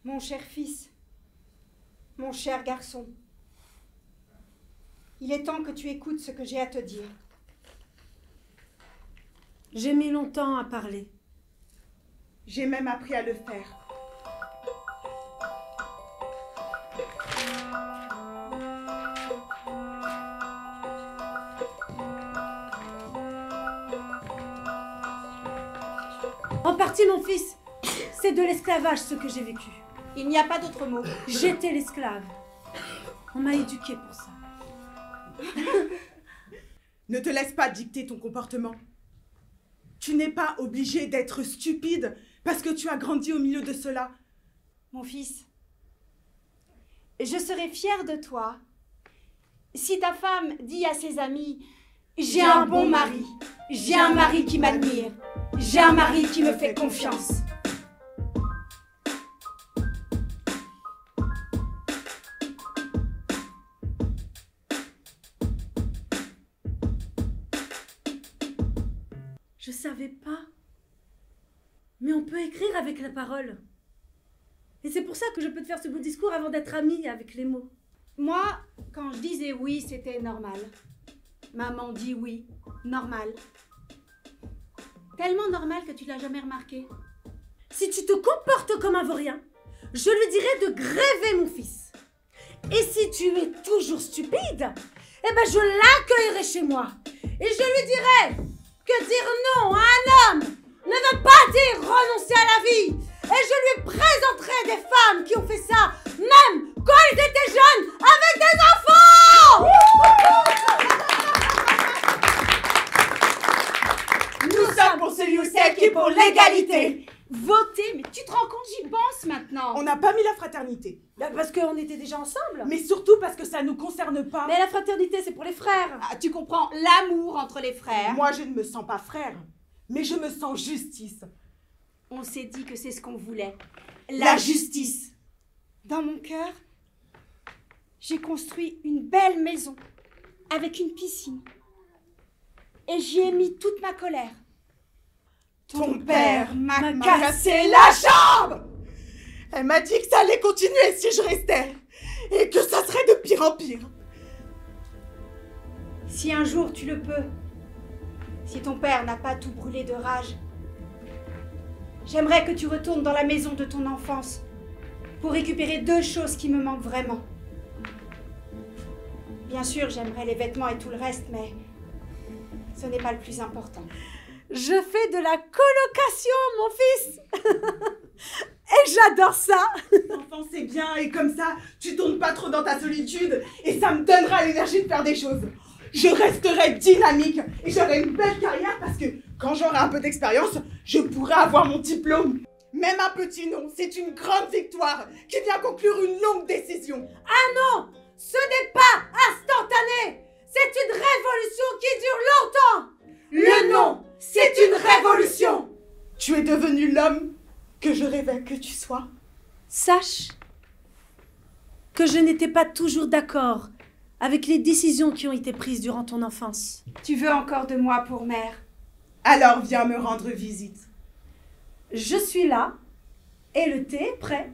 Mon cher fils, mon cher garçon, il est temps que tu écoutes ce que j'ai à te dire. J'ai mis longtemps à parler. J'ai même appris à le faire. En partie, mon fils, c'est de l'esclavage ce que j'ai vécu. Il n'y a pas d'autre mot. J'étais l'esclave. On m'a éduquée pour ça. Ne te laisse pas dicter ton comportement. Tu n'es pas obligé d'être stupide parce que tu as grandi au milieu de cela. Mon fils, je serai fière de toi si ta femme dit à ses amis « J'ai un bon mari, j'ai un mari qui m'admire, j'ai un mari qui me fait confiance ». Je savais pas. Mais on peut écrire avec la parole. Et c'est pour ça que je peux te faire ce beau discours avant d'être amie avec les mots. Moi, quand je disais oui, c'était normal. Maman dit oui, normal. Tellement normal que tu l'as jamais remarqué. Si tu te comportes comme un vaurien, je lui dirai de gréver mon fils. Et si tu es toujours stupide, eh ben je l'accueillerai chez moi. Et je lui dirai que dire non à un homme ne veut pas dire renoncer à la vie. Et je lui présenterai des femmes qui ont fait ça, même quand ils étaient jeunes, avec des enfants. Nous sommes pour celui ou celle qui est pour l'égalité. Voter, mais tu te rends compte, j'y pense maintenant. On n'a pas mis la fraternité. Parce qu'on était déjà ensemble. Mais surtout parce que ça ne nous concerne pas. Mais la fraternité, c'est pour les frères. Ah, tu comprends l'amour entre les frères. Moi, je ne me sens pas frère, mais je me sens justice. On s'est dit que c'est ce qu'on voulait. La justice. Dans mon cœur, j'ai construit une belle maison avec une piscine. Et j'y ai mis toute ma colère. Ton père m'a cassé la jambe. Elle m'a dit que ça allait continuer si je restais. Et que ça serait de pire en pire. Si un jour tu le peux, si ton père n'a pas tout brûlé de rage, j'aimerais que tu retournes dans la maison de ton enfance pour récupérer 2 choses qui me manquent vraiment. Bien sûr, j'aimerais les vêtements et tout le reste, mais ce n'est pas le plus important. Je fais de la colocation, mon fils. Et j'adore ça. L'enfant, c'est bien, et comme ça, tu tournes pas trop dans ta solitude, et ça me donnera l'énergie de faire des choses. Je resterai dynamique, et j'aurai une belle carrière, parce que quand j'aurai un peu d'expérience, je pourrai avoir mon diplôme. Même un petit nom, c'est une grande victoire, qui vient conclure une longue décision. Ah non, ce n'est pas instantané. C'est une révolution qui dure longtemps. Le nom, c'est une révolution. Tu es devenu l'homme que je rêvais que tu sois. Sache que je n'étais pas toujours d'accord avec les décisions qui ont été prises durant ton enfance. Tu veux encore de moi pour mère? Alors viens me rendre visite. Je suis là et le thé est prêt.